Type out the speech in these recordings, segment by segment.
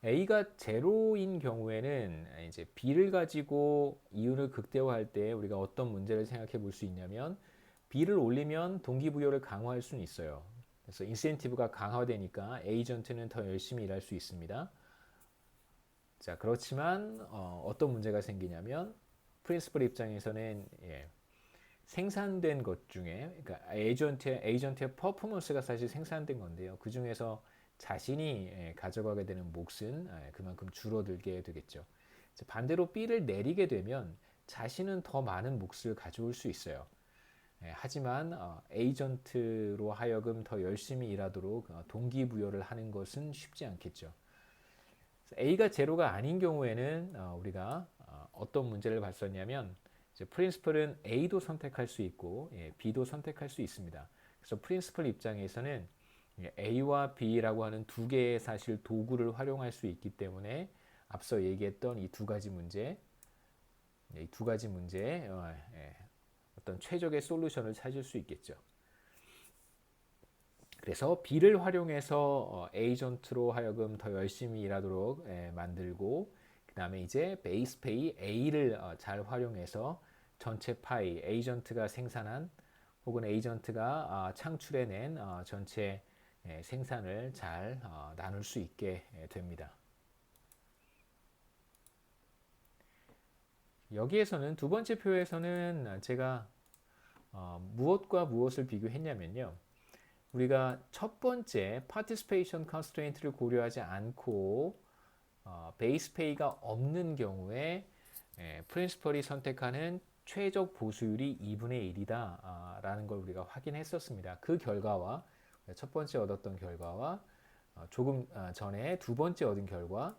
A가 제로인 경우에는 이제 B를 가지고 이윤을 극대화할 때 우리가 어떤 문제를 생각해 볼 수 있냐면 B를 올리면 동기부여를 강화할 수는 있어요. 그래서 인센티브가 강화되니까 에이전트는 더 열심히 일할 수 있습니다. 자, 그렇지만 떤 문제가 생기냐면 프린시플 입장에서는 생산된 것 중에 그러니까 에이전트의 퍼포먼스가 사실 생산된 건데요. 그 중에서 자신이 가져가게 되는 몫은 그만큼 줄어들게 되겠죠. 반대로 B를 내리게 되면 자신은 더 많은 몫을 가져올 수 있어요. 하지만 에이전트로 하여금 더 열심히 일하도록 동기부여를 하는 것은 쉽지 않겠죠. A가 제로가 아닌 경우에는 우리가 어떤 문제를 봤었냐면 프린시플은 A도 선택할 수 있고 B도 선택할 수 있습니다. 그래서 프린시플 입장에서는 A와 B라고 하는 두 개의 사실 도구를 활용할 수 있기 때문에 앞서 얘기했던 이 두 가지 문제, 이 두 가지 문제에 어떤 최적의 솔루션을 찾을 수 있겠죠. 그래서 B를 활용해서 에이전트로 하여금 더 열심히 일하도록 만들고 그 다음에 이제 베이스 페이 A를 잘 활용해서 전체 파이 에이전트가 생산한 혹은 에이전트가 창출해낸 전체 생산을 잘 나눌 수 있게 됩니다. 여기에서는 두 번째 표에서는 제가 무엇과 무엇을 비교했냐면요. 우리가 첫 번째 participation constraint를 고려하지 않고 베이스 페이가 없는 경우에 프린시펄이 선택하는 최적 보수율이 2분의 1이다 라는 걸 우리가 확인했었습니다. 그 결과와 첫 번째 얻었던 결과와 조금 전에 두 번째 얻은 결과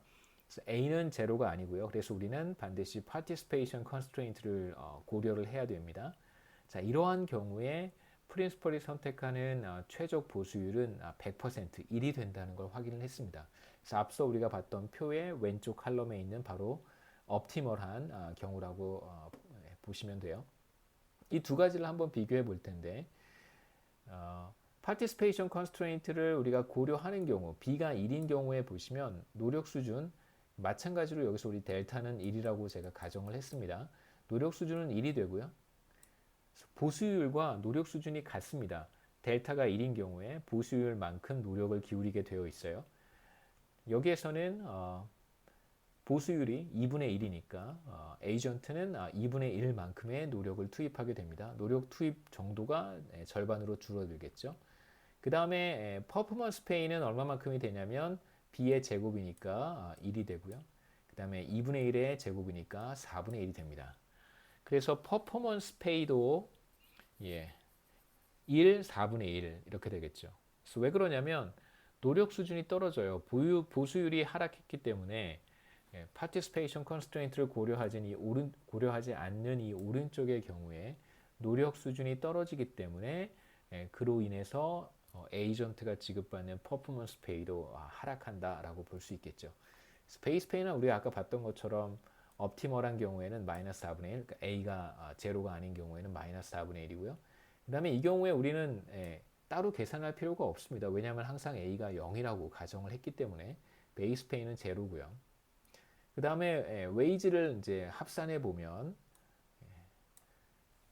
A는 제로가 아니고요. 그래서 우리는 반드시 participation constraint를 고려를 해야 됩니다. 자, 이러한 경우에 프린시펄이 선택하는 최적 보수율은 100% 1이 된다는 걸 확인을 했습니다. 그래서 앞서 우리가 봤던 표의 왼쪽 칼럼에 있는 바로 옵티멀한 경우라고 보시면 돼요. 이 두 가지를 한번 비교해 볼 텐데 participation constraint를 우리가 고려하는 경우 B가 1인 경우에 보시면 노력 수준 마찬가지로 여기서 우리 델타는 1이라고 제가 가정을 했습니다. 노력 수준은 1이 되고요. 보수율과 노력 수준이 같습니다. 델타가 1인 경우에 보수율만큼 노력을 기울이게 되어 있어요. 여기에서는 보수율이 2분의 1이니까 에이전트는 2분의 1만큼의 노력을 투입하게 됩니다. 노력 투입 정도가 절반으로 줄어들겠죠. 그 다음에 퍼포먼스 페이는 얼마만큼이 되냐면 B의 제곱이니까 1이 되고요. 그 다음에 2분의 1의 제곱이니까 4분의 1이 됩니다. 그래서 퍼포먼스 페이도 1, 4분의 1 이렇게 되겠죠. 그래서 왜 그러냐면 노력 수준이 떨어져요. 보수율이 하락했기 때문에 participation constraint를 고려하지 않는 이 오른쪽의 경우에 노력 수준이 떨어지기 때문에 그로 인해서 에이전트가 지급받는 퍼포먼스 페이도 하락한다라고 볼 수 있겠죠. 베이스 페이는 우리가 아까 봤던 것처럼 옵티멀한 경우에는 마이너스 4분의 1, 그러니까 A가 제로가 아닌 경우에는 마이너스 4분의 1이고요. 그 다음에 이 경우에 우리는 따로 계산할 필요가 없습니다. 왜냐하면 항상 A가 0이라고 가정을 했기 때문에 베이스 페이는 제로고요. 그 다음에 웨이지를 이제 합산해 보면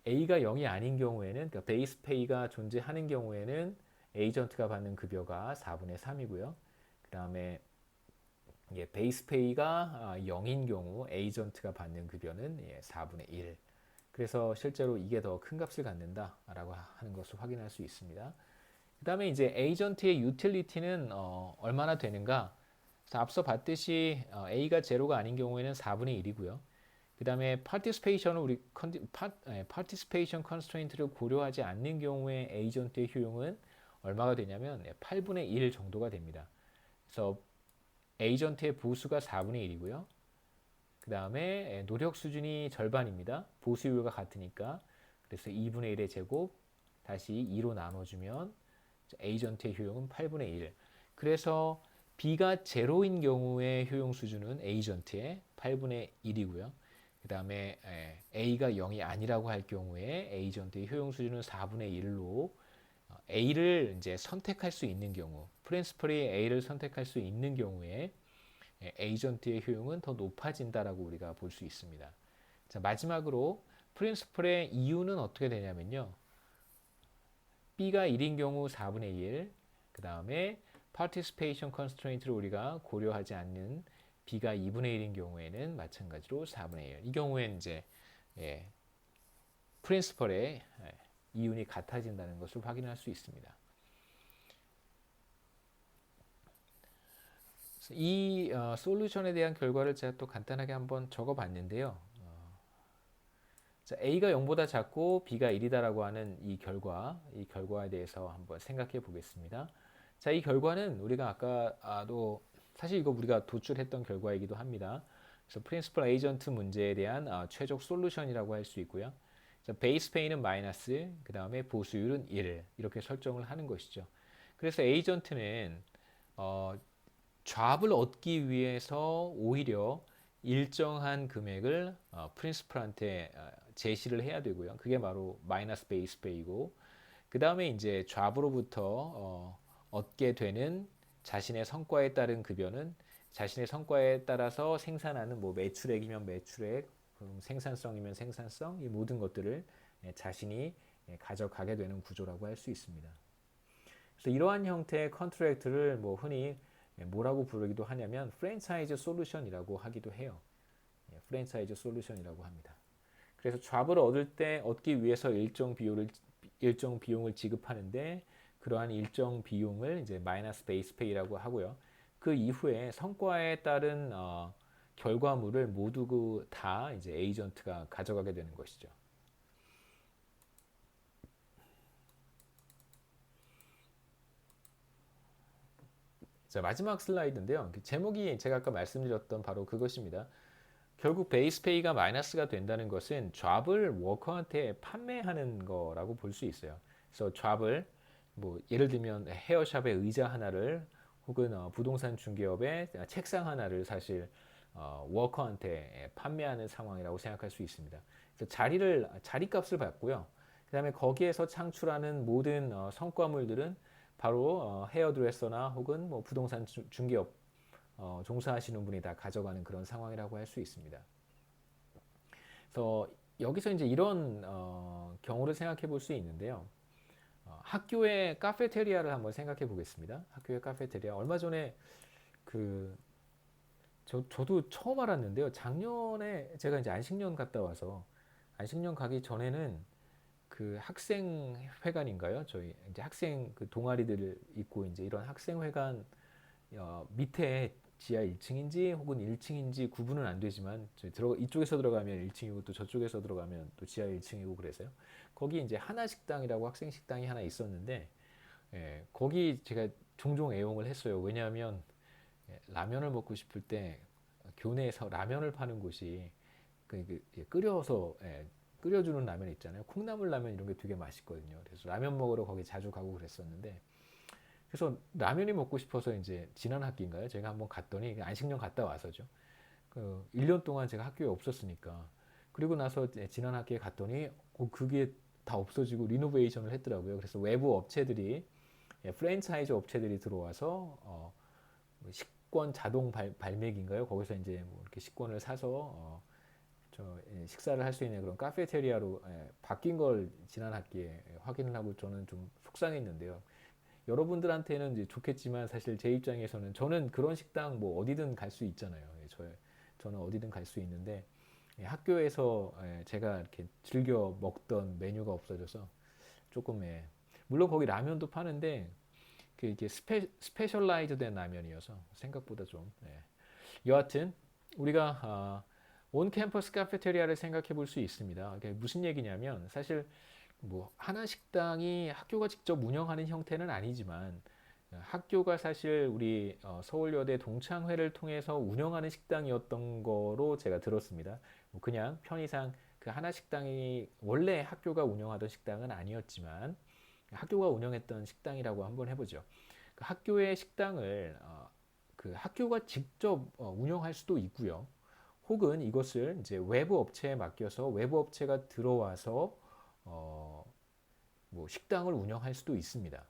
A가 0이 아닌 경우에는 그러니까 베이스 페이가 존재하는 경우에는 에이전트가 받는 급여가 4분의 3이고요. 그 다음에 베이스 페이가 0인 경우 에이전트가 받는 급여는 4분의 1. 그래서 실제로 이게 더 큰 값을 갖는다라고 하는 것을 확인할 수 있습니다. 그 다음에 이제 에이전트의 유틸리티는 얼마나 되는가? 그래서 앞서 봤듯이 A가 제로가 아닌 경우에는 4분의 1이고요. 그 다음에 participation을 participation constraint를 고려하지 않는 경우에 에이전트의 효용은 얼마가 되냐면 8분의 1 정도가 됩니다. 그래서 에이전트의 보수가 4분의 1이고요. 그 다음에 노력 수준이 절반입니다. 보수율과 같으니까. 그래서 2분의 1의 제곱 다시 2로 나눠주면 에이전트의 효용은 8분의 1. 그래서 B가 제로인 경우의 효용 수준은 에이전트의 8분의 1이고요. 그 다음에 A가 0이 아니라고 할 경우에 에이전트의 효용 수준은 4분의 1로 A를 이제 선택할 수 있는 경우, 프린시플이 A를 선택할 수 있는 경우에 에이전트의 효용은 더 높아진다라고 우리가 볼 수 있습니다. 자, 마지막으로 프린시플의 이유는 어떻게 되냐면요. B가 1인 경우 4분의 1, 그 다음에 participation constraint를 우리가 고려하지 않는 B가 2분의 1인 경우에는 마찬가지로 4분의 1. 이 경우에는 이제 프린시플의 이윤이 같아진다는 것을 확인할 수 있습니다. 이 솔루션에 대한 결과를 제가 또 간단하게 한번 적어봤는데요. 자, A가 0보다 작고 B가 1이다라고 하는 이 결과에 대해서 한번 생각해 보겠습니다. 자, 이 결과는 우리가 아까도 사실 이거 우리가 도출했던 결과이기도 합니다. 그래서 프린시플 에이전트 문제에 대한 최적 솔루션이라고 할 수 있고요. 자, 베이스 페이는 마이너스, 그 다음에 보수율은 1 이렇게 설정을 하는 것이죠. 그래서 에이전트는 잡을 얻기 위해서 오히려 일정한 금액을 프린시플한테 제시를 해야 되고요. 그게 바로 마이너스 베이스 페이고, 그 다음에 이제 잡으로부터 얻게 되는 자신의 성과에 따른 급여는 자신의 성과에 따라서 생산하는 뭐 매출액이면 매출액, 생산성이면 생산성, 이 모든 것들을 자신이 가져가게 되는 구조라고 할 수 있습니다. 그래서 이러한 형태의 컨트랙트를 뭐 흔히 뭐라고 부르기도 하냐면 프랜차이즈 솔루션이라고 하기도 해요. 프랜차이즈 솔루션이라고 합니다. 그래서 잡을 얻기 위해서 일정 비용을 지급하는데 그러한 일정 비용을 이제 마이너스 베이스 페이라고 하고요. 그 이후에 성과에 따른 결과물을 모두 다 이제 에이전트가 가져가게 되는 것이죠. 자, 마지막 슬라이드인데요. 제목이 제가 아까 말씀드렸던 바로 그것입니다. 결국 베이스 페이가 마이너스가 된다는 것은 잡을 워커한테 판매하는 거라고 볼 수 있어요. 그래서 잡을 뭐 예를 들면 헤어샵의 의자 하나를 혹은 부동산 중개업의 책상 하나를 사실 워커한테 판매하는 상황이라고 생각할 수 있습니다. 그래서 자리값을 받고요. 그다음에 거기에서 창출하는 모든 성과물들은 바로 헤어드레서나 혹은 뭐 부동산 중개업 종사하시는 분이 다 가져가는 그런 상황이라고 할 수 있습니다. 그래서 여기서 이제 이런 경우를 생각해 볼 수 있는데요. 학교의 카페테리아를 한번 생각해 보겠습니다. 학교의 카페테리아. 얼마 전에 저도 처음 알았는데요. 작년에 제가 이제 안식년 갔다 와서 안식년 가기 전에는 그 학생회관인가요? 저희 이제 학생 그 동아리들을 있고 이제 이런 학생회관 밑에 지하 1층인지 혹은 1층인지 구분은 안 되지만 이쪽에서 들어가면 1층이고 또 저쪽에서 들어가면 또 지하 1층이고 그래서요. 거기 이제 하나식당이라고 학생 식당이 하나 있었는데 거기 제가 종종 애용을 했어요. 왜냐하면 라면을 먹고 싶을 때 교내에서 라면을 파는 곳이 끓여주는 라면 있잖아요. 콩나물 라면 이런 게 되게 맛있거든요. 그래서 라면 먹으러 거기 자주 가고 그랬었는데 그래서 라면이 먹고 싶어서 이제 지난 학기인가요? 제가 한번 갔더니 안식년 갔다 와서죠. 1년 동안 제가 학교에 없었으니까. 그리고 나서 지난 학기에 갔더니 그게 다 없어지고 리노베이션을 했더라고요. 그래서 외부 업체들이 프랜차이즈 업체들이 들어와서 식권 자동 발매기인가요? 거기서 이제 뭐 이렇게 식권을 사서 식사를 할 수 있는 그런 카페테리아로 바뀐 걸 지난 학기에 확인을 하고 저는 좀 속상했는데요. 여러분들한테는 이제 좋겠지만 사실 제 입장에서는 저는 그런 식당 뭐 어디든 갈 수 있잖아요. 저는 어디든 갈 수 있는데 학교에서 제가 이렇게 즐겨 먹던 메뉴가 없어져서 조금 물론 거기 라면도 파는데 이게 스페셜라이즈된 라면이어서 생각보다 좀 여하튼 우리가 온 캠퍼스 카페테리아를 생각해 볼 수 있습니다. 무슨 얘기냐면 사실 뭐 하나 식당이 학교가 직접 운영하는 형태는 아니지만 학교가 사실 우리 서울여대 동창회를 통해서 운영하는 식당이었던 거로 제가 들었습니다. 그냥 편의상 그 하나 식당이 원래 학교가 운영하던 식당은 아니었지만 학교가 운영했던 식당이라고 한번 해보죠. 그 학교의 식당을 그 학교가 직접 운영할 수도 있고요. 혹은 이것을 이제 외부 업체에 맡겨서 외부 업체가 들어와서 뭐 식당을 운영할 수도 있습니다.